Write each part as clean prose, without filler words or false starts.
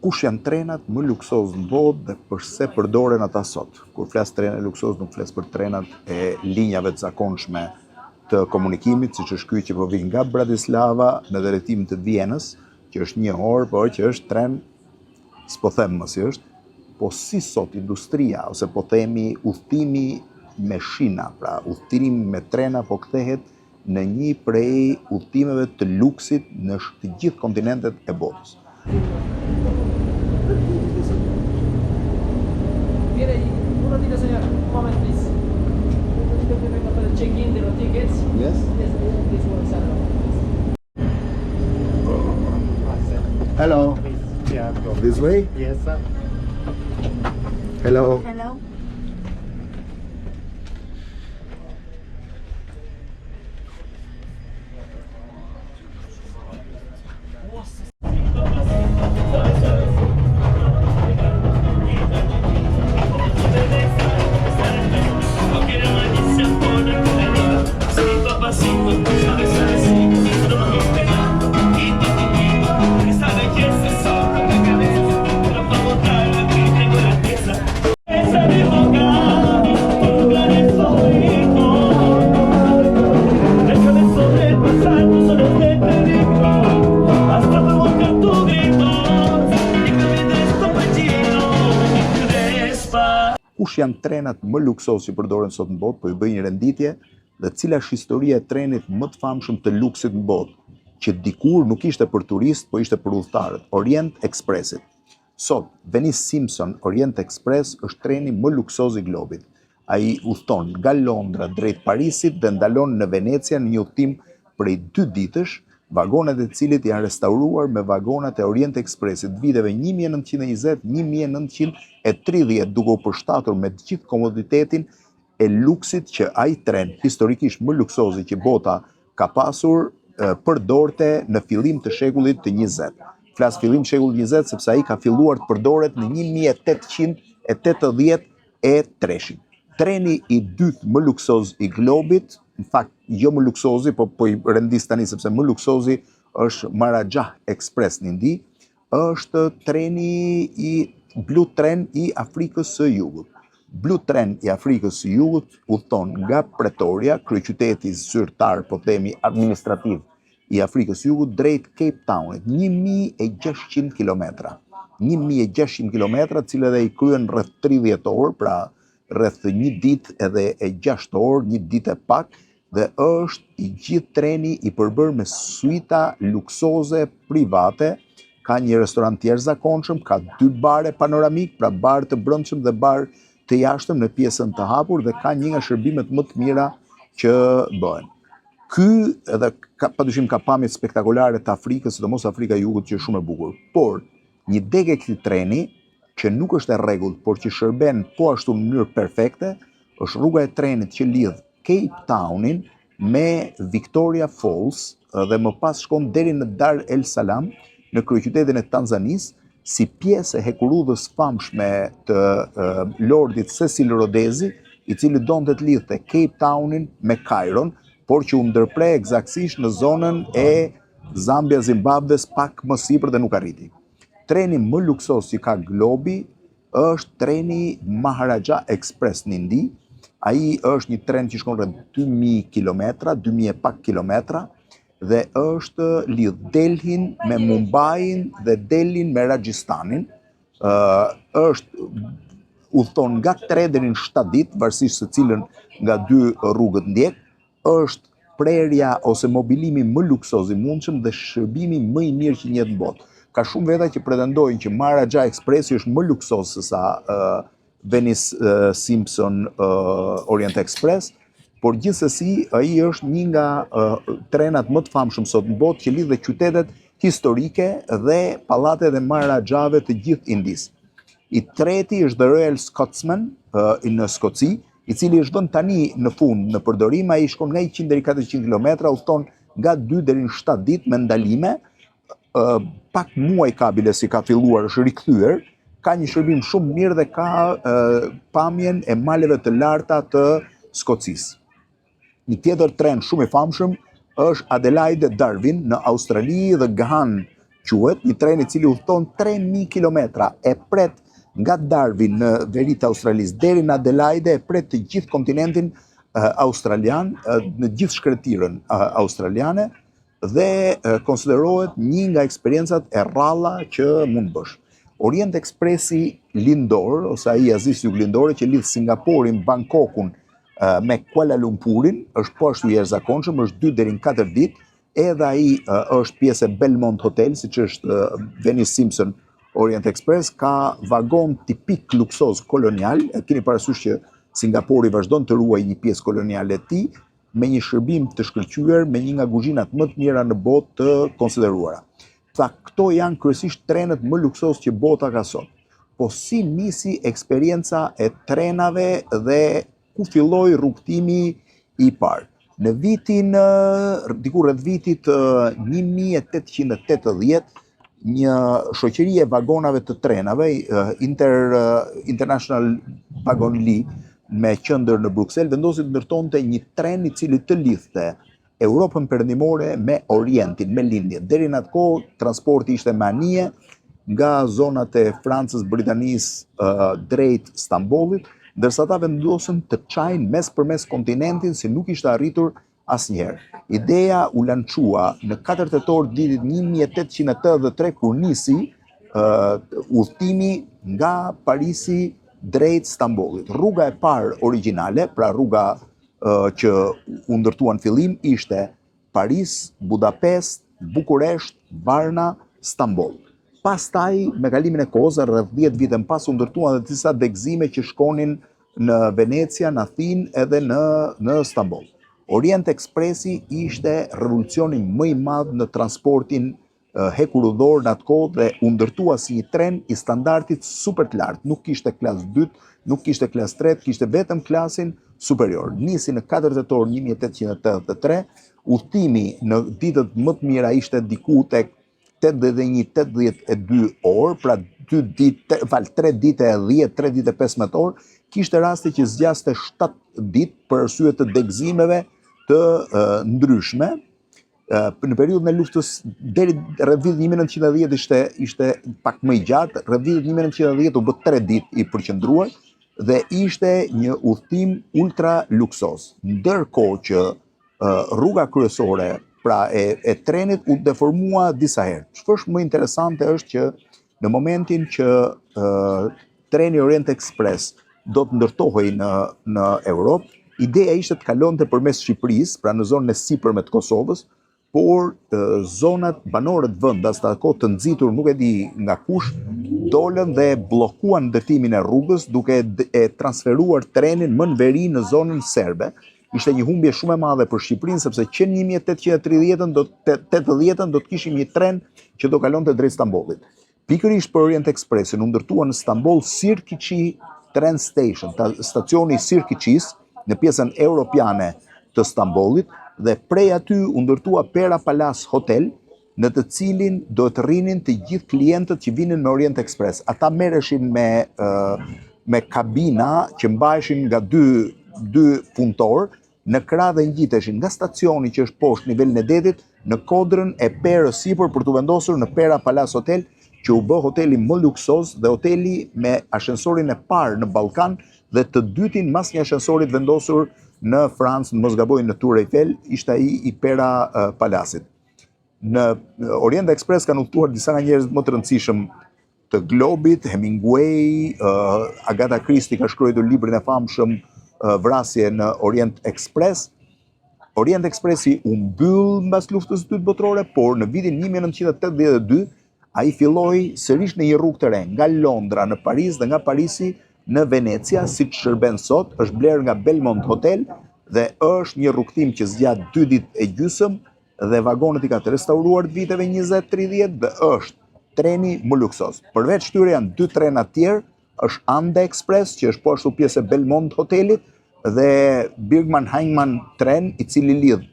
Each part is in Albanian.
Kush janë trenat më luksozë në botë dhe përse përdoren ata sot? Kur flas trene luksozë, nuk flas për trenat e linjave të zakonshme të komunikimit, siç është ky që po vjen nga Bratislava në drejtim të Vienës, që është 1 orë, por që është tren, s'po them më si është, po si sot industria, ose po themi udhtimi me shina, pra udhtimi me trena po kthehet në një prej udhtimeve të luksit në të gjithë kontinentet e botës. Uno dito, señor. Un moment, please. Check in the tickets. Yes? Yes, this one, sir. Hello. Yeah, go. This way? Yes, sir. Hello. Hello. Kush janë trenat më luksozë që përdoren sot në botë, po i bëj një renditje, dhe cila është historia e trenit më të famshëm të luksit në botë, që dikur nuk ishte për turist, po ishte për udhëtarët, Orient Expressit. Sot, Venice Simpson Orient Express është treni më luksoz i globit. Ai udhton nga Londra drejt Parisit dhe ndalon në Venecia në një udhtim prej 2 ditësh, vagonat e cilit janë restauruar me vagonat e Orient Expressit viteve 1920-1930, duke u përshtatur me të gjithë komoditetin e luksit që ai tren, historikisht më luksozi që bota ka pasur, përdorte në fillim të shekullit të 20. Flas fillim të shekullit 20 sepse ai ka filluar të përdoret në 1883. Treni i dytë më luksoz i globit, në fakt jo më luksozi, po i rendis tani sepse më luksozi është Maharaja Express në Indi, është treni Blue Tren i Afrikës së Jugut. Blue Tren i Afrikës së Jugut udhton nga Pretoria, kryeqyteti zyrtar, po themi administrativ i Afrikës së Jugut, drejt Cape Townit, 1600 kilometra. 1600 kilometra, të cilët i kryen rreth 30 orë, pra rreth 1 ditë edhe e 6 orë, 1 ditë e pak, dhe është i gjithë treni i përbërë me suita luksoze private, ka një restorant tjerë zakonshëm, ka 2 bare panoramik, pra bar të brendshëm dhe bar të jashtëm në pjesën të hapur, dhe ka një nga shërbimet më të mira që bëhen. Ky edhe padyshim ka pamjet spektakolare të Afrikës, sidomos Afrika e Jugut, që është shumë e bukur. Por një degë e këtij treni, që nuk është e rregullt, por që shërben po ashtu në mënyrë perfekte, është rruga e trenit që lidh Cape Townin me Victoria Falls dhe më pas shkon deri në Dar el Salam, në kryeqytetin e Tanzanisë, si pjesë e hekurudhës famshme të lordit Cecil Rhodesi, i cili donte të lidhte Cape Townin me Kairon, por që u ndërpre eksaktësisht në zonën e Zambia Zimbabves pak më sipër dhe nuk arriti. Treni më luksos që ka globi është treni Maharaja Express në Indi. Ai është një tren që shkon rreth 2000 kilometra, 2000 e pak kilometra, dhe është lidh Delhin me Mumbain dhe Delhin me Rajasthanin. Është udhton nga 3 deri në 7 ditë, varësisht se cilën nga 2 rrugët ndjek. Është prerja ose mobilimi më luksoz i mundshëm dhe shërbimi më i mirë që njeh në botë. Ka shumë veta që pretendojnë që Maharaja Expressi është më luksoz se sa Venice Simpson Orient Express, por gjithsesi ai është një nga trenat më të famshëm sot në botë që lidh dhe qytetet historike dhe pallatet e Maharajave të gjithë Indisë. I treti është The Royal Scotsman në Skoci, i cili është vënë tani në fund në përdorim. Ai shkon nga 100 deri 400 kilometra, udhton nga 2 deri në 7 ditë me ndalime. Pak muaj ka bile si ka filluar, është rikthyer, ka një shërbim shumë mirë dhe ka pamjen e maleve të larta të Skocisë. Një tjetër tren shumë i famshëm është Adelaide Darwin në Australi dhe Gahan quhet, një tren i cili udhton 3000 kilometra, e pret nga Darwin në veri të Australisë deri në Adelaide, e pret të gjithë kontinentin australian, në gjithë shkretirën australiane, dhe konsiderohet një nga eksperiencat e rralla që mund bësh. Orient Expressi lindor, ose ai Aziz Jug lindore që lidh Singaporin, Bangkokun me Kuala Lumpurin, është po ashtu i jashtëzakonshëm, është 2 deri në 4 ditë, edhe ai është pjesë e Belmont Hotel, siç është Venice Simpson Orient Express, ka vagon tipik luksoz kolonial, e keni parasysh që Singapori vazhdon të ruaj një pjesë koloniale të tij, me një shërbim të shkëlqyer, me një nga kuzhinat më të mira në botë të konsideruara. Tha, këto janë kryesisht trenet më luksoz që bota ka sot. Po si nisi eksperienca e trenave dhe ku filloi rrugtimi i parë? Në vitin, diku rreth vitit 1880, një shoqëri e vagonave të trenave, International Wagon Lee, me qendër në Bruksel, vendosi të ndërtonte një tren i cili të lidhte Europën perëndimore me Orientin, me lindjen. Deri në atë kohë transporti ishte me anije nga zonat e Francës, Britanisë drejt Stambollit, ndërsa ata vendosën të çajnë mes kontinentin si nuk ishte arritur asnjëherë. Ideja u lançua në 4 tetor vitit 1883 kur nisi udhëtimi nga Parisi drejt Stambollit. Rruga e parë origjinale, pra rruga që u ndërtua në fillim, ishte Paris, Budapest, Bukuresht, Varna, Stambol. Pastaj, me kalimin e kohës, rreth 10 vite më pas, u ndërtuan edhe disa degëzime që shkonin në Venecia, në Athinë edhe në Stambol. Orient Expressi ishte revolucioni më i madh në transportin hekurudhor në atë kohë dhe u ndërtua si një tren i standardit super të lartë. Nuk kishte klasë 2, nuk kishte klasë 3, kishte vetëm klasin superior. Nisi në 4 tetor 1883, udhëtimi në ditët më të mira ishte diku tek 81-82 orë, pra 3 ditë e 10, 3 ditë e 15 orë, kishte raste që zgjaste 7 ditë për arsye të degëzimeve të ndryshme. Në periudhën e luftës deri rreth vitit 1910 ishte pak më i gjatë, rreth vitit 1910 u bë 3 ditë i përqendruar dhe ishte një udhëtim ultra luksoz. Ndërkohë që rruga kryesore, pra e trenit, u deformua disa herë. Ç'është më interesante është që në momentin që treni Orient Express do të ndërtohej në Europë, ideja ishte të kalonte përmes Shqipërisë, pra në zonën e sipërme të Kosovës, por zonat banore të vendas të kohë të nxitur, nuk e di nga kush, dolën dhe bllokuan ndërtimin e rrugës duke e transferuar trenin më në veri në zonën serbe. Ishte një humbje shumë e madhe për Shqipërinë, sepse që në 1830-ën do të kishim një tren që do kalonte drejt Stambollit. Pikërisht për Orient Expressin u ndërtua në Stambol Sirkiçi Train Station, stacioni i Sirkiçis në pjesën europiane të Stambollit, dhe prej aty u ndërtua Pera Palace Hotel, në të cilin do të rrinin të gjithë klientët që vinin me Orient Express. Ata merreshin me kabina që mbaheshin nga dy punëtor, në krah dhe ngjiteshin nga stacioni që është poshtë nivelin e detit në kodrën e perës sipër për të vendosur në Pera Palace Hotel, që u bë hoteli më luksoz dhe hoteli me ashensorin e parë në Ballkan dhe të dytin mas një ashensorit vendosur në Francë, në mos gaboj, në Tour Eiffel, ishte ai i Pera Palacit. Në Orient Express kanë udhëtuar disa nga njerëzit më të rëndësishëm të globit, Hemingway, Agatha Christie ka shkruar librin e famshëm Vrasje në Orient Express. Orient Expressi u mbyll mbas luftës së dytë botërore, por në vitin 1982 ai filloi sërish në një rrugë të re, nga Londra në Paris dhe nga Parisi në Venecia, siç shërben sot, është bler nga Belmont Hotel dhe është një rrugtim që zgjat 2 ditë e gjysmë dhe vagonet i ka të restauruar të viteve 20-30 dhe është treni më luksoz. Përveç këtyre janë 2 trena të tjerë, është Ande Express, që është po ashtu pjesë e Belmont Hotelit, dhe Birgman Heinman tren, i cili lidh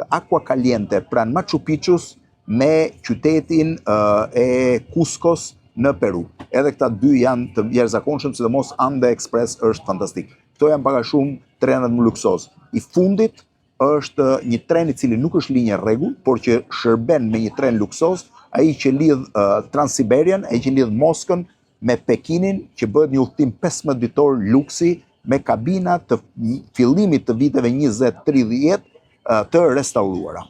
Aqua Caliente pranë Machu Picchus me qytetin e Cuscos në Peru. Edhe këta 2 janë të jashtëzakonshëm, sidomos Ande Express është fantastik. Këto janë pak a shumë trenet më luksoz. I fundit është një tren i cili nuk është linjë rregull, por që shërben me një tren luksoz, ai që lidh Transsiberian, ai që lidh Moskën me Pekinin, që bëhet një udhtim 15 ditor luksi me kabina të fillimit të viteve 20-30 të restauruara.